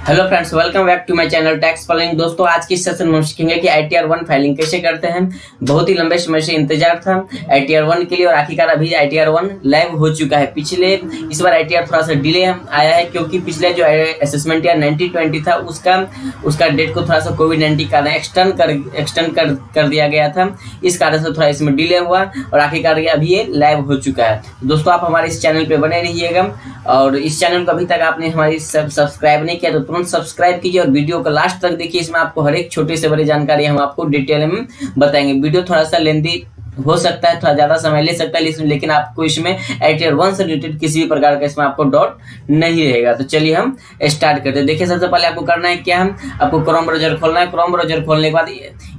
Hello friends, welcome back to my channel tax filing. दोस्तों, आज की सेशन में हम सीखेंगे कि ITR 1 फाइलिंग कैसे करते हैं। बहुत ही लंबे समय से इंतजार था ITR 1 के लिए और आखिरकार अभी ITR 1 लाइव हो चुका है। इस बार ITR थोड़ा सा डिले आया है क्योंकि पिछले जो असेसमेंट ईयर 1920 था उसका डेट को थोड़ा सा कोविड-19 कारण एक्सटेंड कर दिया गया था। इस कारण से थोड़ा इसमें डिले हुआ और आखिरकार अभी ये लाइव हो चुका है। दोस्तों, आप हमारे इस चैनल पे बने रहिएगा और इस चैनल को अभी तक आपने हमारी सब्सक्राइब नहीं किया तो तुरंत सब्सक्राइब कीजिए और वीडियो को लास्ट तक देखिए। इसमें आपको हर एक छोटी से बड़ी जानकारी हम आपको डिटेल में बताएंगे। वीडियो थोड़ा सा लेंथी हो सकता है, थोड़ा ज्यादा समय ले सकता है, लेकिन आपको इसमें ITR 1 से रिलेटेड किसी भी प्रकार का इसमें आपको डाउट नहीं रहेगा। तो चलिए हम स्टार्ट करते हैं। देखिए, सबसे पहले आपको करना है क्या है, आपको क्रोम ब्राउजर खोलना है। क्रोम ब्राउजर खोलने के बाद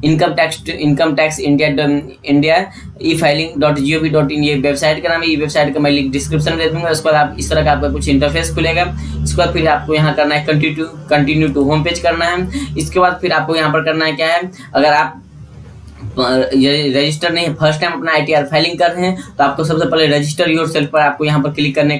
इनकम टैक्स इंडिया e-filing.gov.in ये वेबसाइट का नाम है। ये वेबसाइट का मैं लिंक डिस्क्रिप्शन में दे दूंगा। उसके बाद आप इस तरह का आपका कुछ इंटरफेस खुलेगा। इसके बाद फिर आपको यहाँ करना है कंटिन्यू टू होम पेज करना है। इसके बाद फिर आपको यहाँ पर करना है क्या है, अगर आप रजिस्टर नहीं है, फर्स्ट टाइम अपना ITR फाइलिंग कर रहे हैं तो आपको सबसे पहले रजिस्टर योरसेल्फ पर आपको यहाँ पर क्लिक करने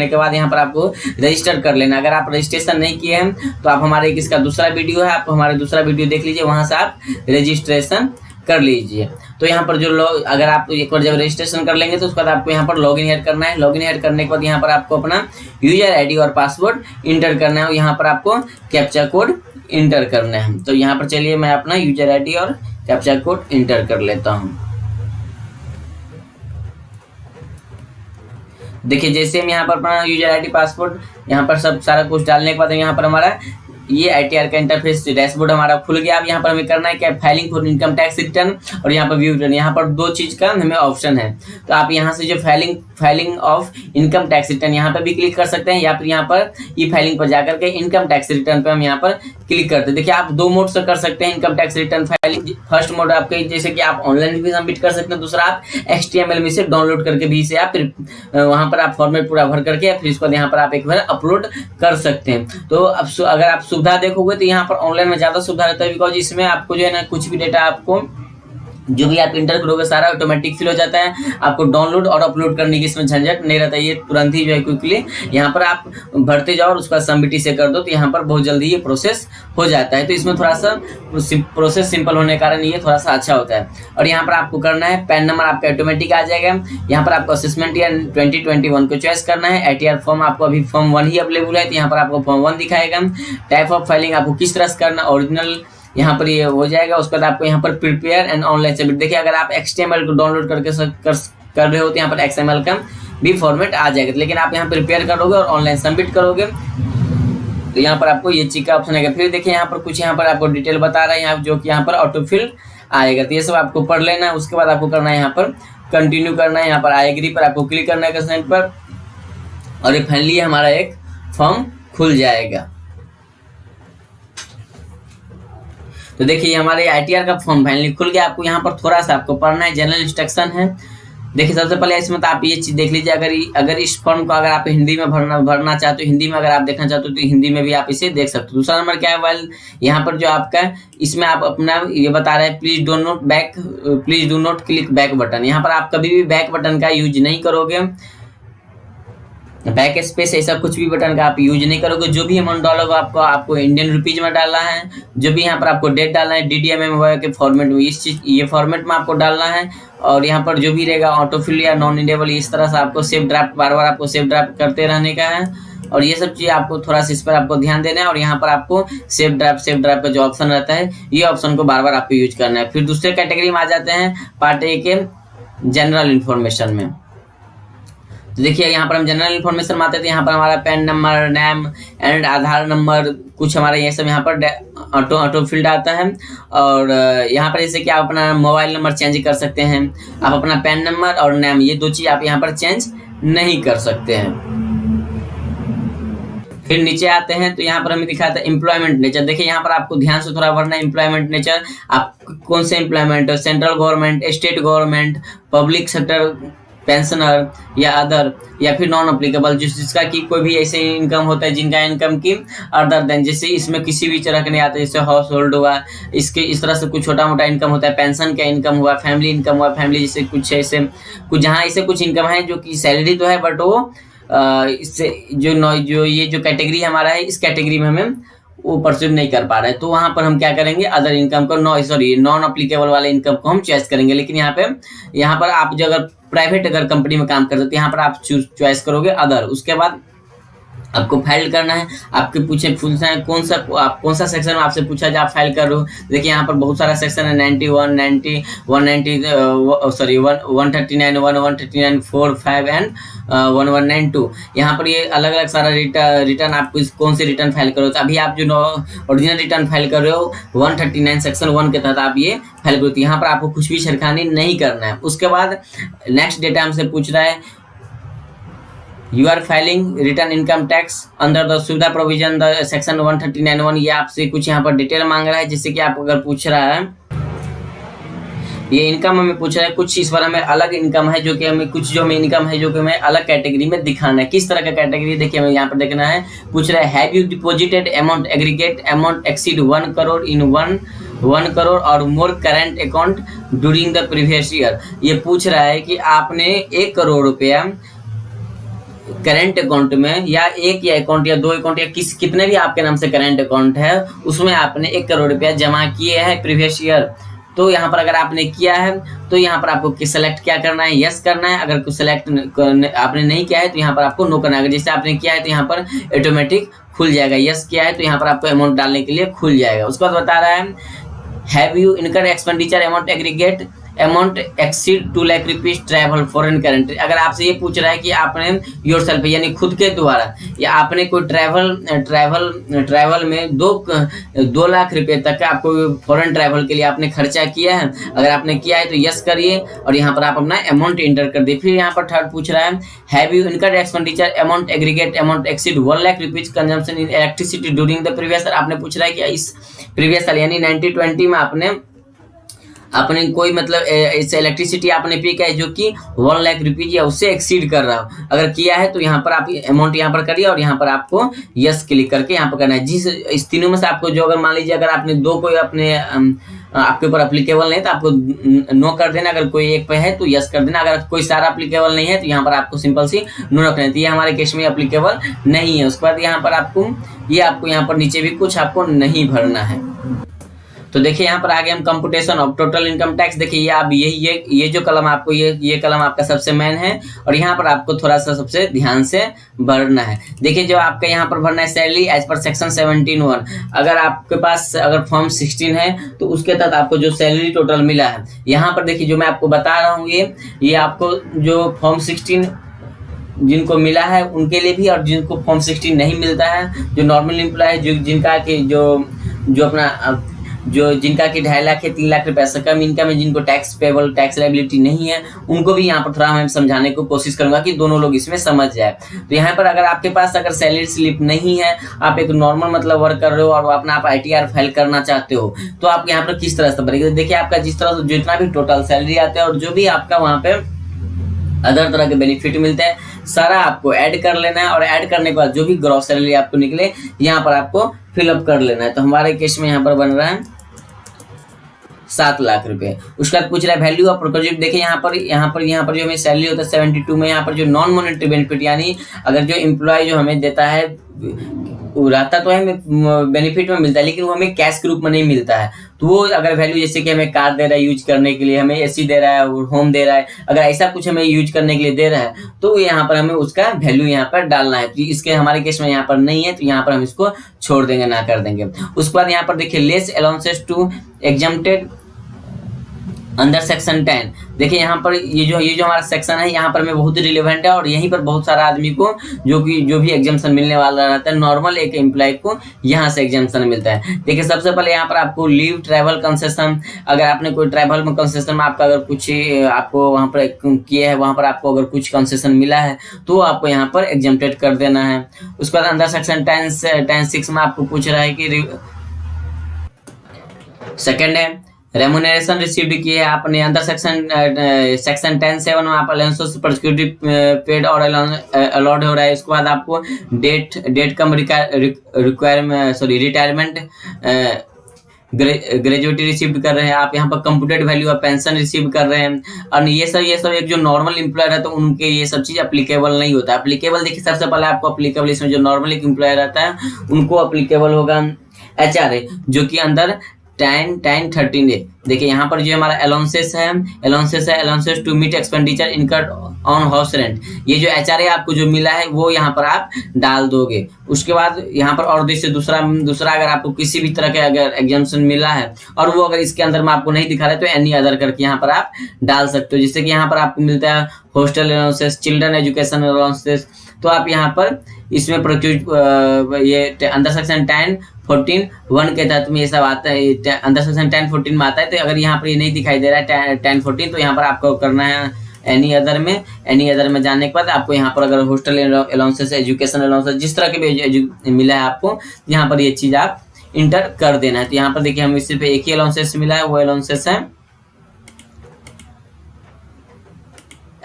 के बाद यहाँ पर आपको रजिस्टर कर लेना। अगर आप रजिस्ट्रेशन नहीं किए हैं तो आप हमारे इसका दूसरा वीडियो है, आप हमारे दूसरा वीडियो देख लीजिए, वहां से आप रजिस्ट्रेशन कर लीजिए। तो यहाँ पर जो लोग, अगर आप एक बार जब रजिस्ट्रेशन कर लेंगे तो उसके बाद आपको यहाँ पर लॉगिन ऐड करना है। लॉगिन ऐड करने के बाद यहाँ पर आपको अपना यूजर ID और पासवर्ड इंटर करना है और यहाँ पर आपको कैप्चा कोड इंटर करना है। तो यहाँ पर चलिए मैं अपना यूजर ID और कैप्चा कोड इंटर कर लेता हूँ। देखिए, जैसे हम यहाँ पर अपना यूजर ID पासवर्ड यहाँ पर सब सारा कुछ डालने के बाद यहाँ पर हमारा ये ITR का इंटरफेस डैशबोर्ड हमारा खुल गया। अब यहाँ पर हमें करना है क्या, filing for income tax return और यहाँ पर व्यू रिटर्न। यहाँ पर दो चीज का हमें ऑप्शन है। तो आप यहाँ से जो filing of income tax return यहाँ पर भी क्लिक कर सकते हैं या फिर यहाँ पर ई फाइलिंग पर जाकर के इनकम टैक्स रिटर्न पर हम यहाँ पर क्लिक करते हैं। देखिए, आप दो मोड से कर सकते हैं income tax return filing. First mode आपके जैसे कि आप ऑनलाइन भी सबमिट कर सकते हैं, दूसरा आप HTML में से डाउनलोड करके भी इसे आप फिर वहां पर आप फॉर्मेट पूरा भर करके फिर इसको यहाँ पर आप एक बार अपलोड कर सकते हैं। तो अब अगर आप सुविधा देखोगे तो यहाँ पर ऑनलाइन में ज्यादा सुविधा रहता है, बिकॉज इसमें आपको जो है ना कुछ भी डेटा आपको जो भी आप इंटर करोगे सारा ऑटोमेटिक फिल हो जाता है। आपको डाउनलोड और अपलोड करने की इसमें झंझट नहीं रहता है। ये तुरंत ही जो है क्विकली यहाँ पर आप भरते जाओ और उसका सबमिट से कर दो तो यहाँ पर बहुत जल्दी ये प्रोसेस हो जाता है। तो इसमें थोड़ा सा प्रोसेस सिंपल होने के कारण ये थोड़ा सा अच्छा होता है। और यहाँ पर आपको करना है पैन नंबर आपका ऑटोमेटिक आ जाएगा। यहाँ पर आपको असेसमेंट ईयर 2021 को चॉइस करना है। ITR फॉर्म आपको अभी फॉर्म 1 ही अवेलेबल है तो यहाँ पर आपको फॉर्म 1 दिखाएगा। टाइप ऑफ फाइलिंग आपको किस तरह से करना, ओरिजिनल यहाँ पर ये हो जाएगा। उसके बाद आपको यहाँ पर प्रिपेयर एंड ऑनलाइन सबमिट। देखिए, अगर आप XML को डाउनलोड करके कर रहे हो तो यहाँ पर XML का भी फॉर्मेट आ जाएगा, लेकिन आप यहाँ प्रिपेयर करोगे और ऑनलाइन सबमिट करोगे तो यहाँ पर आपको ये चीज का ऑप्शन आएगा। फिर देखिए, यहाँ पर कुछ यहाँ पर आपको डिटेल बता रहा है यहाँ जो कि यहाँ पर ऑटोफिल आएगा। तो ये सब आपको पढ़ लेना है। उसके बाद आपको करना है यहाँ पर कंटिन्यू करना है। यहाँ पर आई एग्री पर आपको क्लिक करना है कंसेंट पर और फाइनली हमारा एक फॉर्म खुल जाएगा। तो देखिए, हमारे ITR का फॉर्म फाइनली खुल गया। आपको यहाँ पर थोड़ा सा आपको पढ़ना है, जनरल इंस्ट्रक्शन है। देखिए, सबसे पहले इसमें तो आप ये चीज देख लीजिए, अगर इस फॉर्म को अगर आप हिंदी में भरना चाहते हो, हिंदी में अगर आप देखना चाहते हो तो हिंदी में भी आप इसे देख सकते हो। दूसरा नंबर क्या है, वाइल यहाँ पर जो आपका इसमें आप अपना ये बता रहा है please do not click back button. यहाँ पर आप कभी भी बैक बटन का यूज नहीं करोगे, बैक स्पेस ऐसा कुछ भी बटन का आप यूज नहीं करोगे। जो भी अमाउंट डालोगे आपको इंडियन रुपीज में डालना है। जो भी यहाँ पर आपको डेट डालना है DDMM के फॉर्मेट में, ये फॉर्मेट में आपको डालना है। और यहाँ पर जो भी रहेगा ऑटोफिल या नॉन इनेबल, इस तरह से आपको सेव ड्राफ्ट बार बार आपको सेव ड्राफ्ट करते रहने का है। और ये सब चीज आपको थोड़ा सा इस पर आपको ध्यान देना है। और यहाँ पर आपको सेव ड्राफ्ट का जो ऑप्शन रहता है ये ऑप्शन को बार बार आपको यूज करना है। फिर दूसरे कैटेगरी में आ जाते हैं पार्ट A के जनरल इन्फॉर्मेशन में। तो देखिए, यहाँ पर हम जनरल इन्फॉर्मेशन में आते थे। यहाँ पर हमारा pan number, name and Aadhaar number, कुछ हमारा ये सब यहाँ पर ऑटो फील्ड आता है। और यहाँ पर जैसे कि आप अपना मोबाइल नंबर चेंज कर सकते हैं, आप अपना पैन नंबर और नेम ये दो चीज आप यहाँ पर चेंज नहीं कर सकते हैं। फिर नीचे आते हैं तो यहाँ पर हमें दिखाता है एम्प्लॉयमेंट नेचर। देखिए, यहाँ पर आपको ध्यान से थोड़ा भरना है एम्प्लॉयमेंट नेचर। आप कौन से employment, central government, state government, public sector, pensioner या अदर, या फिर नॉन अप्लीकेबल जिसका कि कोई भी ऐसे इनकम होता है जिनका इनकम की अदर देन, जैसे इसमें किसी भी तरह का नहीं आता, जैसे हाउस होल्ड हुआ, इसके इस तरह से कुछ छोटा मोटा इनकम होता है, पेंशन का इनकम हुआ, फैमिली इनकम हुआ, फैमिली जैसे कुछ ऐसे कुछ जहाँ ऐसे कुछ इनकम है जो कि सैलरी तो है बट वो इससे जो ये जो कैटेगरी हमारा है, इस कैटेगरी में हमें वो परस्यू नहीं कर पा रहे हैं, तो वहां पर हम क्या करेंगे, अदर इनकम को नॉन अप्लीकेबल वाले इनकम को हम चॉइस करेंगे। लेकिन यहाँ पर आप जो अगर प्राइवेट अगर कंपनी में काम करते हो तो यहाँ पर आप चॉइस करोगे अदर। उसके बाद आपको फाइल करना है, आपके पूछना है कौन सा सेक्शन में आपसे पूछा जाए आप फाइल कर रहे हो। देखिए यहाँ पर बहुत सारा सेक्शन है, 91, 90, 190 सॉरी 139, 139, 4, 5 एंड 1192। यहाँ पर ये अलग अलग सारा रिटर्न आपको कौन से रिटर्न फाइल करो। तो अभी आप जो ओरिजिनल रिटर्न फाइल कर रहे हो 139 सेक्शन 1 के तहत आप ये फाइल करो। तो यहाँ पर आपको कुछ भी छेड़खानी नहीं करना है। उसके बाद नेक्स्ट डेटा हमसे पूछ रहा है, you are filing return income tax under the सुविधा प्रोविजन द सेक्शन 139(1). ये आपसे कुछ यहाँ पर डिटेल मांग रहा है, जैसे कि आप अगर पूछ रहा है ये इनकम हमें पूछ रहा है, कुछ इस बार हमें अलग इनकम है जो कि हमें कुछ जो हमें इनकम है जो कि हमें अलग कैटेगरी में दिखाना है। किस तरह का कैटेगरी, देखिए हमें यहाँ पर देखना है। पूछ रहा है, have you deposited amount aggregate amount exceed 1 crore in 1 crore और more current account during the previous year. ये पूछ रहा है कि आपने 1 करोड़ रुपया करेंट अकाउंट में या एक या अकाउंट या 2 अकाउंट या कितने भी आपके नाम से करेंट अकाउंट है उसमें आपने 1 करोड़ रुपया जमा किए हैं प्रीवियस ईयर। तो यहाँ पर अगर आपने किया है तो यहाँ पर आपको सेलेक्ट क्या करना है, यस करना है। अगर कुछ सेलेक्ट आपने नहीं किया है तो यहाँ पर आपको नो करना है। अगर जैसे आपने किया है तो यहाँ पर ऑटोमेटिक खुल जाएगा, यस किया है तो यहाँ पर आपको अमाउंट डालने के लिए खुल जाएगा। उसके बाद बता रहा है, have you incurred expenditure amount aggregate amount exceed 2 lakh rupees travel foreign current. अगर आपसे ये पूछ रहा है कि आपने योरसेल्फ यानी खुद के द्वारा या आपने कोई ट्रैवल में 2 लाख रुपए तक का आपको फॉरेन ट्रैवल के लिए आपने खर्चा किया है, अगर आपने किया है तो यस करिए और यहाँ पर आप अपना अमाउंट इंटर कर दिए। फिर यहाँ पर थर्ड पूछ रहा है, have you incurred expenditure amount aggregate amount exceed 1 lakh rupees consumption in electricity during the previous. आपने पूछ रहा है कि इस प्रीवियस साल यानी 90-20 में आपने कोई मतलब इस इलेक्ट्रिसिटी आपने पे किया है जो कि 1 लाख रुपीज या उससे एक्सीड कर रहा हो, अगर किया है तो यहाँ पर आप अमाउंट यहाँ पर करिए और यहाँ पर आपको यस क्लिक करके यहाँ पर करना है। जिस इस तीनों में से आपको जो अगर मान लीजिए अगर आपने 2 कोई अपने आपके ऊपर अप्लीकेबल नहीं तो आपको नो कर देना, अगर कोई एक पे है तो यस कर देना, अगर कोई सारा अप्लीकेबल नहीं है तो यहाँ पर आपको सिंपल सी नो रखना है। तो ये हमारे केस में अप्लीकेबल नहीं है। उसके बाद यहाँ पर आपको यहाँ पर नीचे भी कुछ आपको नहीं भरना है। तो देखिए यहाँ पर आगे हम computation of total income tax. देखिए ये आप ये जो कलम आपको ये कलम आपका सबसे मेन है और यहाँ पर आपको थोड़ा सा सबसे ध्यान से भरना है। देखिए जो आपका यहाँ पर भरना है सैलरी एज पर सेक्शन 17(1). अगर आपके पास अगर फॉर्म 16 है तो उसके तहत आपको जो सैलरी टोटल मिला है, यहाँ पर देखिए जो मैं आपको बता रहा हूँ ये आपको जो फॉर्म 16 जिनको मिला है उनके लिए भी और जिनको फॉर्म 16 नहीं मिलता है, जो नॉर्मल एम्प्लॉय है जिनका कि जो अपना जिनका कि 2.5 लाख या 3 लाख रुपए से कम इनकम है, जिनको टैक्स पेबल टैक्स लायबिलिटी नहीं है, उनको भी यहाँ पर थोड़ा मैं समझाने को कोशिश करूंगा कि दोनों लोग इसमें समझ जाए। तो यहाँ पर अगर आपके पास अगर सैलरी स्लिप नहीं है, आप एक नॉर्मल मतलब वर्क कर रहे हो और अपना आप ITR फाइल करना चाहते हो तो आप यहाँ पर किस तरह से भरेंगे। देखिए आपका जिस तरह से जितना भी टोटल सैलरी आता है और जो भी आपका वहाँ पे अदर तरह के बेनिफिट मिलते हैं सारा आपको ऐड कर लेना है और ऐड करने के बाद जो भी ग्रॉस सैलरी आपको निकले यहाँ पर आपको फिलअप कर लेना है। तो हमारे केस में यहाँ पर बन रहा है 7 लाख रुपए। उसके बाद पूछ रहा है वैल्यू ऑफ प्रोजेक्ट। देखिए यहाँ पर जो हमें सैलरी होता है 72 में, यहाँ पर जो नॉन मॉनेटरी बेनिफिट यानी अगर जो एम्प्लॉय जो हमें देता है रहता तो हमें बेनिफिट में मिलता है लेकिन वो हमें कैश के रूप में नहीं मिलता है। तो वो अगर वैल्यू जैसे कि हमें कार दे रहा है यूज करने के लिए, हमें AC दे रहा है, होम दे रहा है, अगर ऐसा कुछ हमें यूज करने के लिए दे रहा है तो यहाँ पर हमें उसका वैल्यू यहाँ पर डालना है। तो इसके हमारे केस में यहाँ पर नहीं है तो यहाँ पर हम इसको छोड़ देंगे, ना कर देंगे। उसके बाद यहाँ पर देखिए less allowances to exempted under section 10। देखिए यहाँ पर ये जो हमारा सेक्शन है यहाँ पर में बहुत ही रिलेवेंट है और यहीं पर बहुत सारा आदमी को जो भी एग्जाम्पशन मिलने वाला रहता है, नॉर्मल एक एम्प्लॉय को यहाँ से एग्जाम्पशन मिलता है। देखिए सबसे पहले यहाँ पर आपको लीव ट्रैवल कंसेशन, अगर आपने कोई ट्रैवल में कंसेशन में आपका अगर कुछ आपको वहाँ पर किया है, वहाँ पर आपको अगर कुछ कंसेशन मिला है तो आपको यहाँ पर एग्जाम्प्टेड कर देना है। उसके बाद अंडर सेक्शन 10(6) में आपको पूछ रहा है कि सेकेंड है रेमुनरेशन रिसीव्ड की है आपने अंदर सेक्शन 10(7) में आप अलाउंसेस प्रोसिक्यूटिव पेड और अलॉट हो रहा है। उसके बाद आपको डेट कम रिटायरमेंट ग्रेजुएटी रिसीव कर रहे हैं आप, यहाँ पर computed value of pension receive कर रहे हैं। और ये सब एक जो नॉर्मल एम्प्लॉयर है तो उनके ये सब चीज अप्लीकेबल नहीं होता है। अप्लीकेबल देखिए सबसे पहले आपको अप्लीकेबल इसमें जो नॉर्मल एक एम्प्लॉयर रहता है उनको अप्लीकेबल होगा एचआरए, जो कि अंदर 10-13 है। देखिए यहाँ पर जो हमारा अलाउंसेस है allowances to meet expenditure incurred on house rent, ये जो एचआरए आपको जो मिला है वो यहाँ पर आप डाल दोगे। उसके बाद यहाँ पर और दूसरा अगर आपको किसी भी तरह के अगर एग्जाम्पशन मिला है और वो अगर इसके अंदर में आपको नहीं दिखा रहा है तो एनी अदर करके यहाँ पर आप डाल सकते हो। जिससे कि यहाँ पर आपको मिलता है hostel allowances, children education allowances, तो आप यहाँ पर इसमें ये अंडर सेक्शन 10-14(1) के तहत में ये सब आता है। अंडर सेक्शन 10-14 में आता है। तो अगर यहाँ पर ये नहीं दिखाई दे रहा है 10-14 तो यहाँ पर आपको करना है एनी अदर में जाने के बाद आपको यहाँ पर अगर हॉस्टल अलाउंसेस, एजुकेशन अलाउंसेस, जिस तरह के भी मिला है आपको यहाँ पर ये चीज आप इंटर कर देना है। तो यहाँ पर देखिए हमें सिर्फ एक ही अलाउंसेस मिला है, वो अलाउंसेस है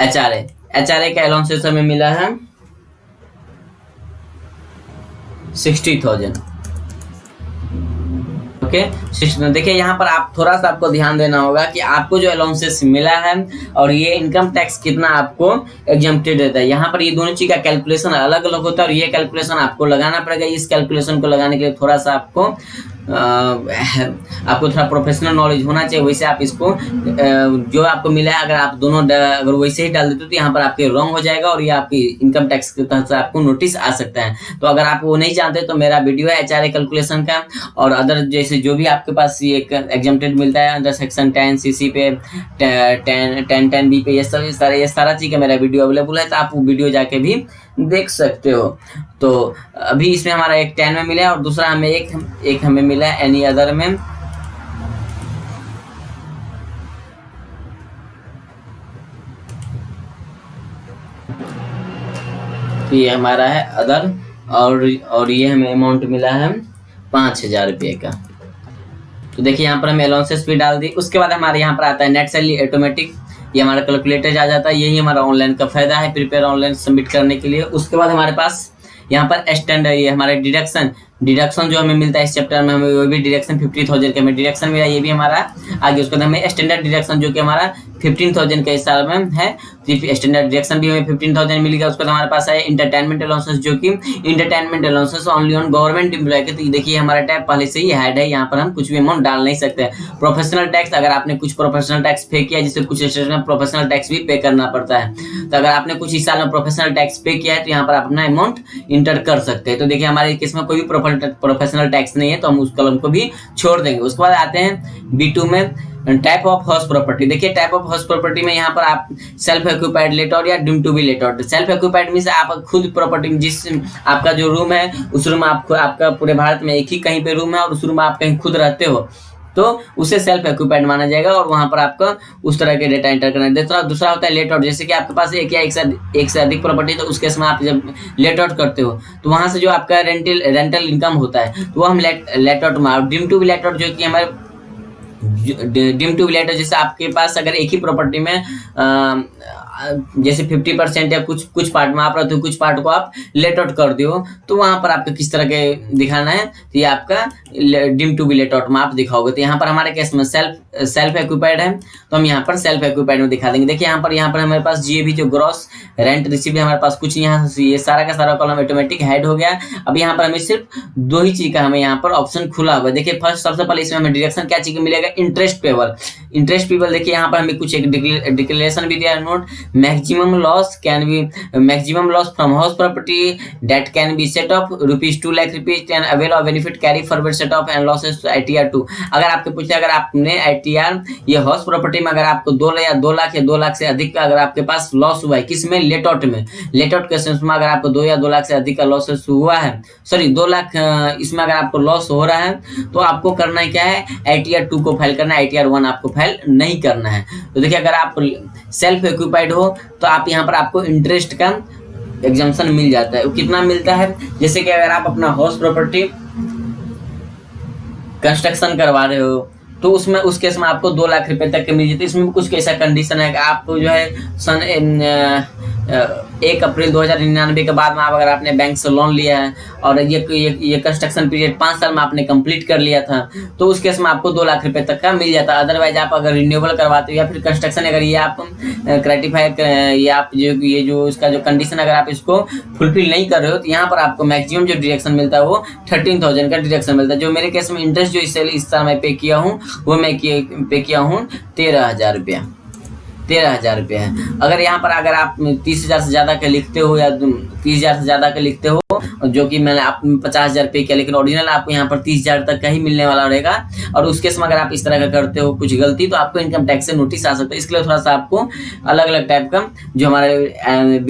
एचआरए का अलाउंसेस हमें मिला है 60,000। ओके, देखिए यहाँ पर आप थोड़ा सा आपको ध्यान देना होगा कि आपको जो अलाउंसेस मिला है और ये इनकम टैक्स कितना आपको एग्जम्प्टेड रहता है। यहाँ पर ये दोनों चीज का कैलकुलेशन अलग अलग होता है और ये कैलकुलेशन आपको लगाना पड़ेगा। इस कैलकुलेशन को लगाने के लिए थोड़ा सा आपको थोड़ा प्रोफेशनल नॉलेज होना चाहिए। वैसे आप इसको जो आपको मिला है अगर आप दोनों अगर वैसे ही डाल देते तो यहाँ पर आपके रॉन्ग हो जाएगा और ये आपकी इनकम टैक्स के तहत से आपको नोटिस आ सकता है। तो अगर आप वो नहीं जानते तो मेरा वीडियो है एचआरए कैलकुलेशन का और अदर जैसे जो भी आपके पास ये एग्जम्प्टेड मिलता है अंडर सेक्शन 10 सीसी पे 10-10 बी पे ये सारा चीज का मेरा वीडियो अवेलेबल है। तो आप वो वीडियो जाके भी देख सकते हो। तो अभी इसमें हमारा एक 10 में मिला है और दूसरा हमें एक हमें मिला है एनी अदर में। तो ये हमारा है अदर और ये हमें अमाउंट मिला है 5,000 रुपये का। तो देखिए यहाँ पर हमें अलाउंसेस भी डाल दी। उसके बाद हमारे यहाँ पर आता है नेट सैलरी ऑटोमेटिक, ये हमारा कैलकुलेटर आ जाता है। यही हमारा ऑनलाइन का फायदा है प्रिपेयर ऑनलाइन सबमिट करने के लिए। उसके बाद हमारे पास यहाँ पर स्टैंडर्ड ये हमारे डिडक्शन जो हमें मिलता है इस चैप्टर में, हमें वो भी डिडक्शन 50,000 का हमें डिडक्शन मिला, ये भी हमारा आगे। उसके बाद हमें स्टैंडर्ड डिडक्शन जो कि हमारा 15,000 के हिसाब में है, स्टैंडर्ड डिडक्शन भी हमें 15,000 मिलेगा। उसके बाद हमारे पास है इंटरटेनमेंट अलाउंसेस, जो कि entertainment allowances only on government employ के। तो देखिए हमारा टैब पहले से ही हाइड है, यहाँ पर हम कुछ भी अमाउंट डाल नहीं सकते। प्रोफेशनल टैक्स, अगर आपने कुछ प्रोफेशनल टैक्स पे किया, जिससे कुछ स्टेट में प्रोफेशनल टैक्स भी पे करना पड़ता है, तो अगर आपने कुछ इस साल में प्रोफेशनल टैक्स पे किया है तो यहाँ पर आप अपना अमाउंट इंटर कर सकते हैं। तो देखिए हमारे केस में कोई भी प्रोफेशनल टैक्स नहीं है तो हम उस कॉलम को भी छोड़ देंगे। उसके बाद आते हैं B2 में टाइप ऑफ हाउस प्रॉपर्टी। देखिए टाइप ऑफ हाउस प्रॉपर्टी में यहाँ पर आप सेल्फ ऑक्यूपाइड लेटआउट या deemed to be let out. Self occupied means आप खुद प्रॉपर्टी, जिस आपका जो रूम है उस रूम आपका पूरे भारत में एक ही कहीं पे रूम है और उस रूम में आप कहीं खुद रहते हो तो उसे सेल्फ ऑक्यूपाइड माना जाएगा और वहां पर आपका उस तरह के डेटा एंटर करना है। दूसरा होता है लेट आउट, जैसे कि आपके पास एक या एक से अधिक प्रॉपर्टी, तो उसके समय आप जब लेट आउट करते हो तो वहां से जो आपका रेंटल इनकम होता है तो वो हम लेट आउट में। Deem to be let out जो कि हमारे deem to be let out, जैसे आपके पास अगर एक ही प्रॉपर्टी में जैसे 50% या कुछ पार्ट में आप रहते हो, कुछ पार्ट को आप लेट आउट कर दो तो वहां पर आपको किस तरह के दिखाना है, तो ये आपका deem to be let out में आप दिखाओगे। तो यहाँ पर हमारे केस में सेल्फ ऑक्यूपाइड है तो हम यहाँ पर सेल्फ ऑक्यूपाइड में दिखा देंगे। देखिए यहाँ पर हमारे पास जीएबी जो ग्रॉस रेंट रिसीव है, हमारे पास कुछ यहाँ ये सारा का सारा कॉलम ऑटोमेटिक हाइड हो गया। अब यहाँ पर हमें सिर्फ दो ही चीज का हमें यहाँ पर ऑप्शन खुला हुआ है। देखिए फर्स्ट सबसे पहले इसमें हमें डिडक्शन क्या चीज मिलेगा, इंटरेस्ट पेबल। देखिए यहाँ पर हमें कुछ एक डिक्लेरेशन भी दिया है note, maximum loss from house property that can be set off ₹2 lakh can avail of benefit carry forward set off and losses to ITR 2। अगर आपके पूछे अगर आपने ITR ये हाउस प्रॉपर्टी में अगर आपको 2 लाख या 2 लाख से अधिक का अगर आपके पास लॉस हुआ है, किसमें, लेट आउट के सेंस में अगर आपको 2 या 2 लाख से अधिक का लॉसेस हुआ है, सॉरी 2 लाख इसमें अगर आपको लॉस हो रहा है तो आपको करना है क्या है, ITR 2 को फाइल करना है, ITR 1 आपको फाइल नहीं करना है। तो देखिए अगर आप सेल्फ ऑक्यूपाइड हो तो आप यहाँ पर आपको इंटरेस्ट का एग्जम्पशन मिल जाता है। वो कितना मिलता है, जैसे कि अगर आप अपना हाउस प्रॉपर्टी कंस्ट्रक्शन करवा रहे हो तो उसमें उस केस में आपको 2 लाख रुपए तक के मिल जाते हैं। इसमें कुछ ऐसा कंडीशन है कि आपको जो है 1 अप्रैल 2099 के बाद में आप अगर आपने बैंक से लोन लिया है और ये कंस्ट्रक्शन पीरियड 5 साल में आपने कंप्लीट कर लिया था, तो उस केस में आपको 2 लाख रुपए तक का मिल जाता है। अदरवाइज आप अगर रिन्यूएबल करवाते हो या फिर कंस्ट्रक्शन अगर ये आप क्राइटिफाई या आप ये जो इसका जो कंडीशन अगर आप इसको फुलफिल नहीं कर रहे हो, तो यहाँ पर आपको मैक्सिमम जो डिडक्शन मिलता है वो 13,000 का डिडक्शन मिलता है। जो मेरे केस में इंटरेस्ट जो इस साल मैं पे किया हूँ वो मैं पे किया हूँ 13,000 रुपया, 13,000 रुपया है। अगर यहाँ पर अगर आप 30,000 से ज़्यादा के लिखते हो या 30,000 से ज़्यादा के लिखते हो, जो कि मैंने आप 50,000 पे किया, लेकिन ओरिजिनल आपको यहाँ पर 30,000 तक का ही मिलने वाला रहेगा। और उस केस में अगर आप इस तरह का करते हो कुछ गलती, तो आपको इनकम टैक्स से नोटिस आ सकता है। इसके लिए थोड़ा सा आपको अलग अलग टाइप का जो हमारे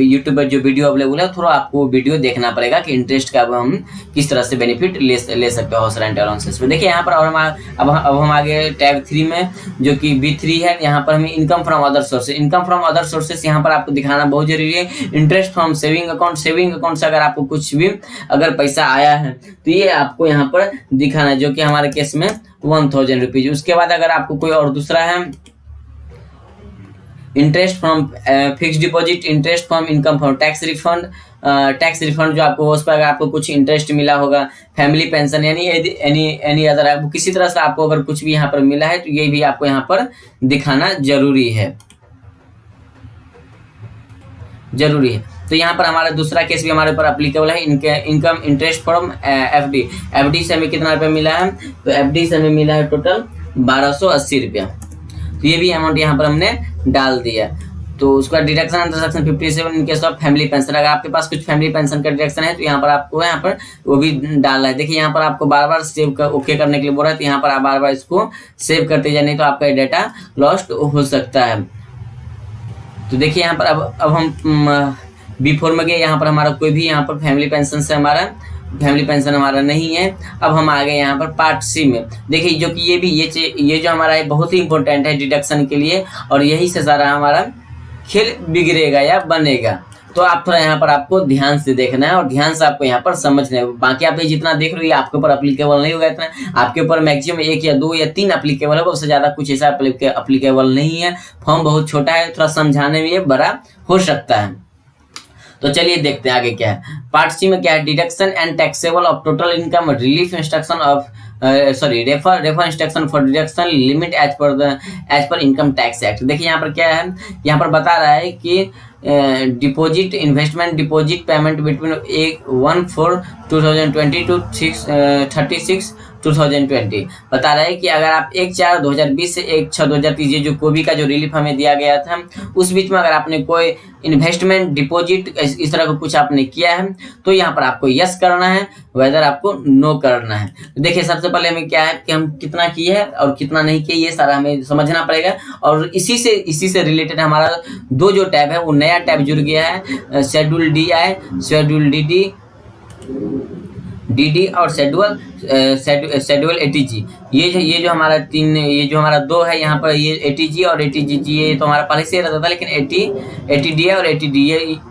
यूट्यूब पर जो वीडियो अवेलेबल है, थोड़ा आपको वीडियो देखना पड़ेगा कि इंटरेस्ट का हम किस तरह से बेनिफिट ले सकते हो हाउस रेंट अलाउंसेस में। देखिए यहाँ पर और अब हम आगे टैब 3 में जो कि B3 है, यहाँ पर हमें income from other sources, income from other sources यहाँ पर आपको दिखाना बहुत जरूरी है। इंटरेस्ट फ्रॉम सेविंग अकाउंट से अगर आपको कुछ भी अगर पैसा आया है तो ये आपको यहाँ पर दिखाना है, जो कि हमारे केस में 1,000 रुपीज। उसके बाद अगर आपको कोई और दूसरा है interest from fix deposit, interest from income from tax refund जो आपको उस पर अगर आपको कुछ इंटरेस्ट मिला होगा, फैमिली पेंशन यानी एनी अदर आपको किसी तरह से आपको अगर कुछ भी यहाँ पर मिला है, तो ये भी आपको यहाँ पर दिखाना जरूरी है। तो यहाँ पर हमारा दूसरा केस भी हमारे ऊपर अप्लीकेबल है, इनकम इंटरेस्ट फ्रॉम एफडी से हमें कितना रुपया मिला है, तो एफडी से हमें मिला है टोटल 1,280 रुपया। तो ये भी अमाउंट यहाँ पर हमने डाल दिया। तो उसका deduction under section 57 in case of family pension, अगर आपके पास कुछ फैमिली पेंशन का डिडक्शन है तो यहाँ पर आपको यहाँ पर वो भी डालना है। देखिए यहाँ पर आपको बार बार सेव ओके करने के लिए बोल रहा है, तो यहाँ पर आप बार बार इसको सेव करते जाए, नहीं तो आपका डाटा लॉस्ट हो सकता है। तो देखिए यहाँ पर अब हम B4 में गए, यहाँ पर हमारा कोई भी यहाँ पर फैमिली पेंशन हमारा नहीं है। अब हम आ गए यहाँ पर पार्ट C में। देखिए जो कि ये जो हमारा है बहुत ही इंपॉर्टेंट है डिडक्शन के लिए, और यही से सारा हमारा खेल बिगड़ेगा या बनेगा। तो आप थोड़ा यहाँ पर आपको ध्यान से देखना है और ध्यान से आपको यहाँ पर समझना है। बाकी आप ये जितना देख रहे हो ये आपके ऊपर अप्लीकेबल नहीं होगा, इतना आपके ऊपर मैक्सिमम 1 या 2 या 3 अप्लीकेबल है, उससे ज़्यादा कुछ ऐसा अप्लीकेबल नहीं है। फॉर्म बहुत छोटा है, थोड़ा समझाने में ये बड़ा हो सकता है। तो चलिए देखते हैं आगे क्या है। पार्ट C में क्या है, deduction and taxable of total income relief instruction of refer instruction for deduction limit as per income tax act. देखिए यहाँ पर क्या है, यहाँ पर बता रहा है कि deposit investment deposit payment between 1/4/2020 to 6/36/2020 बता रहा है कि अगर आप 1/4/2020 से 1/6/2030 जो कोवी का जो रिलीफ हमें दिया गया था, उस बीच में अगर आपने कोई इन्वेस्टमेंट डिपॉजिट इस तरह का कुछ आपने किया है, तो यहाँ पर आपको यस करना है, वेदर आपको नो करना है। तो देखिए सबसे पहले हमें क्या है कि हम कितना किए हैं और कितना नहीं किए, ये सारा हमें समझना पड़ेगा। और इसी से रिलेटेड हमारा 2 जो टैब है वो नया टैब जुड़ गया है, शेड्यूल DI, शेड्यूल DD और शेड्यूल ATG। ये जो हमारा 3 ये जो हमारा 2 है यहाँ पर, ये ATG और ATG ये तो हमारा पहले से रहता था, लेकिन ATD और ATD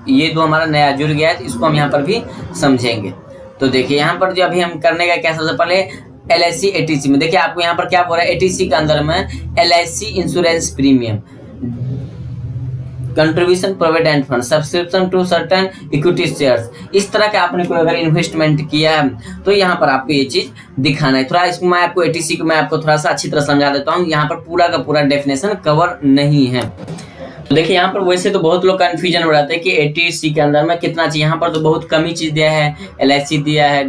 ये 2 हमारा नया जुड़ गया है, तो इसको हम यहाँ पर भी समझेंगे। तो देखिए यहाँ पर जो अभी हम करने का क्या, सबसे पहले LIC ATC में देखिए आपको यहाँ पर क्या बोल रहा है, ATC के अंदर में LIC insurance premium, contribution provident fund, subscription to certain equity shares, इस तरह का आपने कोई अगर इन्वेस्टमेंट किया है तो यहाँ पर आपको ये चीज दिखाना है। थोड़ा इसको मैं आपको ATC को मैं आपको थोड़ा सा अच्छी तरह समझा देता हूँ, यहाँ पर पूरा का पूरा डेफिनेशन कवर नहीं है। तो देखिए यहाँ पर वैसे तो बहुत लोग कंफ्यूजन हो जाते हैं कि ATC के अंदर में कितना चाहिए। यहाँ पर तो बहुत कम ही चीज़ दिया है, LIC दिया है,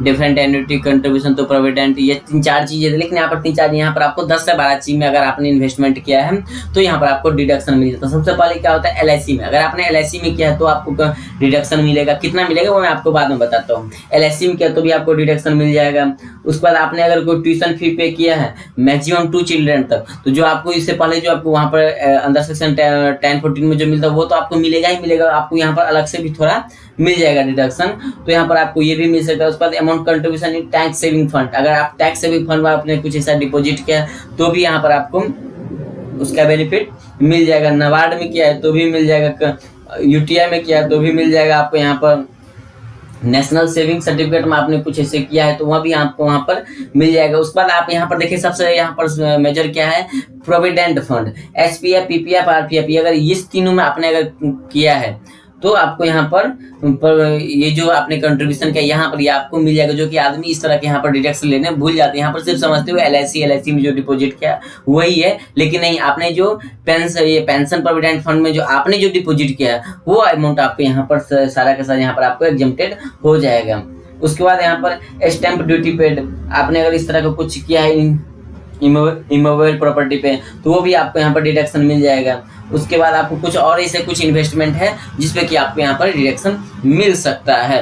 डिफरेंट एन्युटी, कंट्रीब्यूशन तो प्रोविडेंट, ये 3-4 चीज़ें, लेकिन यहाँ पर 3-4 यहाँ पर आपको 10 से 12 चीज़ में अगर आपने इन्वेस्टमेंट किया है तो यहाँ पर आपको डिडक्शन मिल जाता है। सबसे पहले क्या होता है LIC में, अगर आपने LIC में किया है तो आपको डिडक्शन मिलेगा, कितना मिलेगा वो मैं आपको बाद में बताता हूँ। LIC में किया तो भी आपको डिडक्शन मिल जाएगा। उसके बाद आपने अगर कोई ट्यूशन फी पे किया है मैक्सिमम 2 चिल्ड्रन तक, तो जो आपको इससे पहले जो आपको वहाँ पर अंदर सेक्शन 10-14 में जो मिलता है वो तो आपको मिलेगा ही मिलेगा, आपको यहाँ पर अलग से भी थोड़ा मिल जाएगा डिडक्शन, तो यहाँ पर आपको ये भी मिल सकता है। उसके बाद amount contribution in tax saving fund, अगर आप टैक्स सेविंग फंड में आपने कुछ ऐसा डिपॉजिट किया तो भी यहाँ पर आपको उसका बेनिफिट मिल जाएगा। नाबार्ड में किया है तो भी मिल जाएगा, UTI में किया है तो भी मिल जाएगा आपको यहाँ पर। नेशनल सेविंग सर्टिफिकेट में आपने कुछ ऐसे किया है तो वह भी आपको वहाँ पर मिल जाएगा। उसके बाद आप यहाँ पर देखिए सबसे यहाँ पर मेजर क्या है, provident fund, SPF, PPF, RPF, अगर इस तीनों में आपने अगर किया है तो आपको यहाँ पर ये जो आपने कंट्रीब्यूशन किया यहाँ पर ये आपको मिल जाएगा, जो कि आदमी इस तरह के यहाँ पर डिडक्शन लेने भूल जाते हैं। यहाँ पर सिर्फ समझते हुए एलआईसी में जो डिपॉजिट किया वही है, लेकिन नहीं, आपने जो पेंशन प्रोविडेंट फंड में जो आपने जो डिपॉजिट किया वो अमाउंट आपको यहाँ पर सारा का सारा यहाँ पर आपको एग्जम्प्टेड हो जाएगा। उसके बाद यहाँ पर स्टैंप ड्यूटी पेड, आपने अगर इस तरह का कुछ किया है इमोवेबल प्रॉपर्टी पे तो वो भी आपको यहाँ पर डिडक्शन मिल जाएगा। उसके बाद आपको कुछ और ऐसे कुछ इन्वेस्टमेंट है जिसपे कि आपको यहाँ पर डिडक्शन मिल सकता है।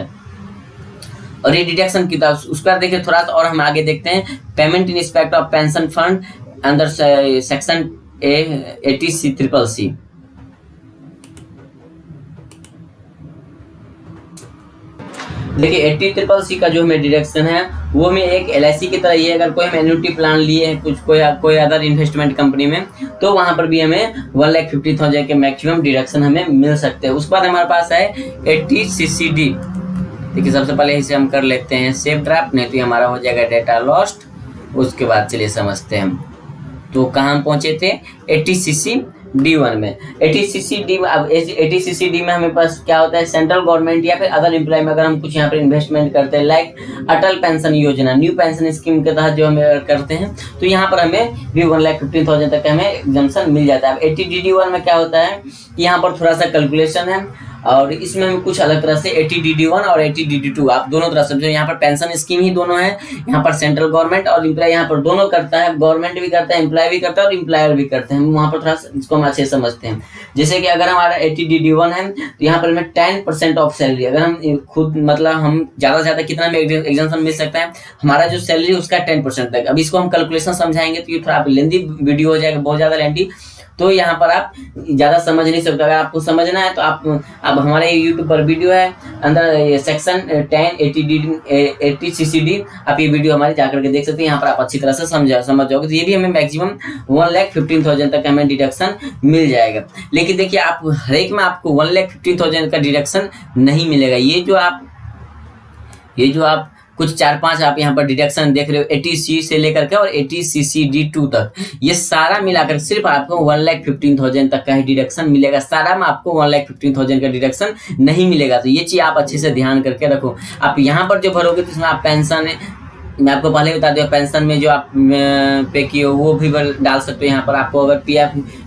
और ये डिडक्शन की उसके बाद देखिए थोड़ा सा और हम आगे देखते हैं, payment in respect of pension fund under section 80C देखिए 80CCC का जो हमें डिडक्शन है वो में एक एलआईसी की तरह ही है। अगर कोई हम एन्युटी प्लान लिए हैं कुछ कोई अदर इन्वेस्टमेंट कंपनी में तो वहां पर भी हमें 1,50,000 के मैक्सिमम डिडक्शन हमें मिल सकते हैं। उसके बाद हमारे पास है 80CCD। देखिए सबसे पहले इसे हम कर लेते हैं सेव ड्राफ्ट, नहीं तो हमारा हो जाएगा डेटा लॉस्ट। उसके बाद चलिए समझते हैं हम तो कहाँ हम पहुंचे थे, 80CCD1 में। 80CCD में हमें पास क्या होता है, सेंट्रल गवर्नमेंट या फिर अदर एम्प्लॉय में अगर हम कुछ यहाँ पर इन्वेस्टमेंट करते हैं लाइक अटल पेंशन योजना, न्यू पेंशन स्कीम के तहत जो हमें करते हैं तो यहाँ पर हमें भी 1,15,000 तक हमें एग्जम्पशन मिल जाता है। अब 80DD1 में क्या होता है कि यहाँ पर थोड़ा सा कैलकुलेशन है और इसमें हम कुछ अलग तरह से 80DD1 और 80DD2 आप दोनों तरह समझो। यहाँ पर पेंशन स्कीम ही दोनों है, यहाँ पर सेंट्रल गवर्नमेंट और एम्प्लॉय यहाँ पर दोनों करता है, गवर्नमेंट भी करता है, एम्प्लॉय भी करता है और एम्प्लॉयर भी करते हैं। वहाँ पर थोड़ा सा इसको हम अच्छे समझते हैं। जैसे कि अगर हमारा 80DD1 है तो यहाँ पर हमें 10% ऑफ सैलरी, अगर हम खुद मतलब हम ज़्यादा से ज़्यादा कितना में एग्जाम्पशन मिल सकता है, हमारा जो सैलरी उसका 10% तक। अब इसको हम कैलकुलेशन समझाएंगे तो ये थोड़ा लेंदी वीडियो हो जाएगा, बहुत ज़्यादा लेंदी, तो यहाँ पर आप ज़्यादा समझ नहीं सकते। अगर आपको समझना है तो आप अब हमारे यूट्यूब पर वीडियो है अंदर सेक्शन 10 80CCD, आप ये वीडियो हमारे जाकर के देख सकते हैं। यहाँ पर आप अच्छी तरह से समझ जाओगे। तो ये भी हमें मैक्सिमम 1,15,000 तक हमें डिडक्शन मिल जाएगा। लेकिन देखिए आप हर एक में आपको 1,15,000 का डिडक्शन नहीं मिलेगा। ये जो आप कुछ 4-5 आप यहाँ पर डिडक्शन देख रहे हो 80C से लेकर के और 80CCD2 तक, ये सारा मिलाकर सिर्फ आपको 1,15,000 तक का ही डिडक्शन मिलेगा। सारा में आपको 1,15,000 का डिडक्शन नहीं मिलेगा। तो ये चीज़ आप अच्छे से ध्यान करके रखो। आप यहाँ पर जो भरोगे तो इसमें आप पेंशन, मैं आपको पहले बता दूँ, पेंशन में जो आप पे किए हो वो भी डाल सकते हो। यहाँ पर आपको अगर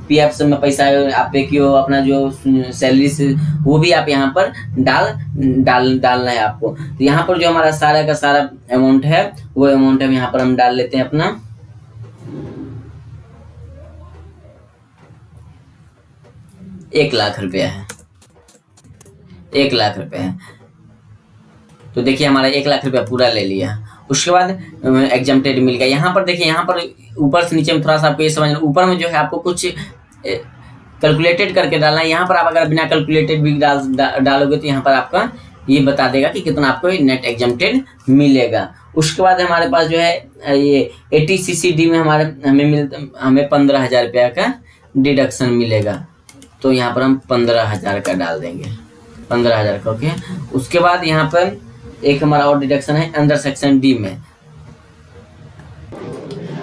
पीएफ से में पैसा आप पे किए हो, अपना जो सैलरी से वो भी आप यहाँ पर डालना है आपको। तो यहाँ पर जो हमारा सारा का सारा अमाउंट है वो अमाउंट हम यहाँ पर हम डाल लेते हैं अपना 1,00,000 रुपया है। 1,00,000 रुपया है तो देखिए हमारा 1,00,000 रुपया पूरा ले लिया। उसके बाद एग्जम्प्टेड मिल गया। यहाँ पर देखिए, यहाँ पर ऊपर से नीचे में थोड़ा सा आपको ये समझना, ऊपर में जो है आपको कुछ कैलकुलेटेड करके डालना है। यहाँ पर आप अगर बिना कैलकुलेटेड भी डालोगे तो यहाँ पर आपका ये बता देगा कि कितना आपको नेट एग्जम्प्टेड मिलेगा। उसके बाद हमारे पास जो है ये 80CCD में हमें 15,000 रुपया का डिडक्शन मिलेगा। तो यहाँ पर हम 15,000 का डाल देंगे, 15,000 का। ओके, उसके बाद यहाँ पर एक हमारा और डिडक्शन है अंडर सेक्शन डी में।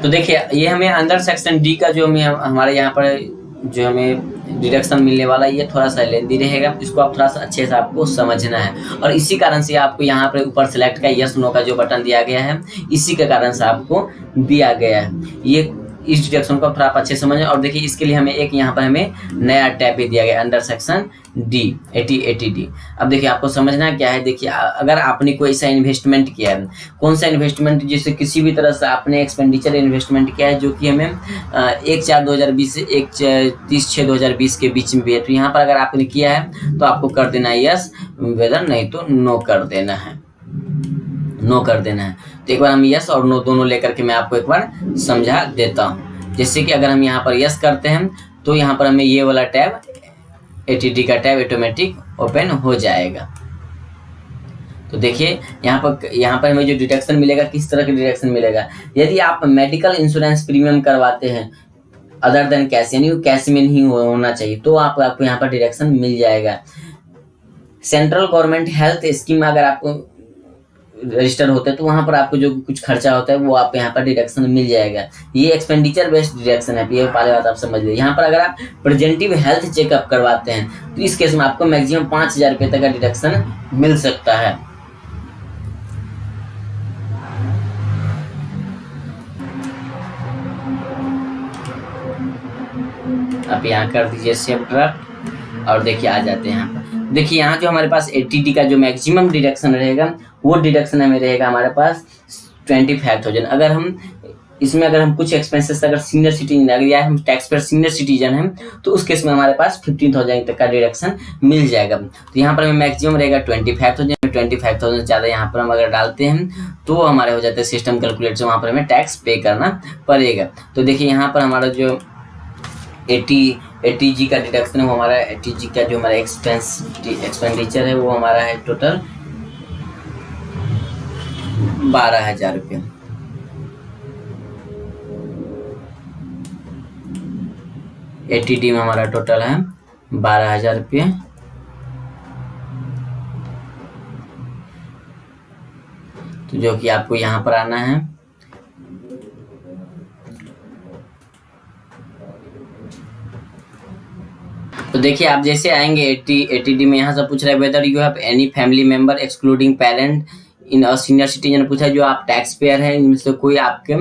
तो देखिए ये हमें अंडर सेक्शन डी का जो हमें हमारे यहाँ पर जो हमें डिडक्शन मिलने वाला है ये थोड़ा सा लेंदी रहेगा। इसको आप थोड़ा सा अच्छे से आपको समझना है और इसी कारण से आपको यहाँ पर ऊपर सेलेक्ट का यस नो का जो बटन दिया गया है इसी के कारण से आपको दिया गया है। ये इस डिडक्शन को आप थोड़ा अच्छे से समझें। और देखिए इसके लिए हमें एक यहाँ पर हमें नया टैब भी दिया गया अंडर सेक्शन डी 80D। अब देखिए आपको समझना क्या है। देखिए अगर आपने कोई ऐसा इन्वेस्टमेंट किया है, कौन सा इन्वेस्टमेंट, जैसे किसी भी तरह से आपने एक्सपेंडिचर इन्वेस्टमेंट किया है जो कि हमें 1/4/2020 से 1/30/6/2020 के बीच में भी है, तो यहाँ पर अगर आपने किया है तो आपको कर देना है यस, वेदर नहीं तो नो कर देना है, नो कर देना है। तो एक बार हम यस और नो दोनों लेकर के मैं आपको एक बार समझा देता हूँ। जैसे कि अगर हम यहाँ पर यस करते हैं तो यहाँ पर हमें ये वाला टैब 80D का टैब ऑटोमेटिक ओपन हो जाएगा। तो देखिए यहाँ पर हमें जो डिडक्शन मिलेगा, किस तरह का डिडक्शन मिलेगा। यदि आप मेडिकल इंश्योरेंस प्रीमियम करवाते हैं अदर देन कैश, यानी कैश में नहीं होना चाहिए, तो आपको यहाँ पर डिडक्शन मिल जाएगा। सेंट्रल गवर्नमेंट हेल्थ स्कीम अगर आपको रजिस्टर होता है तो वहां पर आपको जो कुछ खर्चा होता है वो आप यहाँ पर डिडक्शन मिल जाएगा। ये एक्सपेंडिचर बेस्ड डिडक्शन है, ये पहले बात आप समझ लीजिए। यहाँ पर अगर आप प्रिवेंटिव हेल्थ चेकअप करवाते हैं तो इस केस में आपको मैक्सिमम 5,000 रुपये तक का डिडक्शन मिल सकता है। आप यहाँ कर दीजिए सेव ड्राफ्ट और देखिए आ जाते हैं यहाँ पर। देखिए यहाँ जो हमारे पास एटीडी का जो मैक्सिमम डिडक्शन रहेगा वो डिडक्शन हमें रहेगा हमारे पास 25,000। अगर हम इसमें अगर हम कुछ एक्सपेंसेस अगर सीनियर सिटीजन अगर या हम टैक्स पेयर सीनियर सिटीजन हैं तो उस केस में हमारे पास 15,000 तक का डिडक्शन मिल जाएगा। तो यहाँ पर हमें मैक्सिमम रहेगा 25,000। 25,000 ज़्यादा यहाँ पर हम अगर डालते हैं तो हमारे हो जाते हैं सिस्टम कैलकुलेट से वहाँ पर हमें टैक्स पे करना पड़ेगा। तो देखिए यहाँ पर हमारा जो 80G का डिडक्शन है वो हमारा 80G का जो हमारा एक्सपेंडिचर है वो हमारा है टोटल 12,000 रुपये। ATD में हमारा टोटल है 12,000 रुपये। तो जो कि आपको यहाँ पर आना है तो देखिए आप जैसे आएंगे 80D में यहाँ से पूछ रहा है whether you have any family member excluding parent in a senior citizen. पूछा है जो आप टैक्स पेयर हैं इनमें से कोई आपके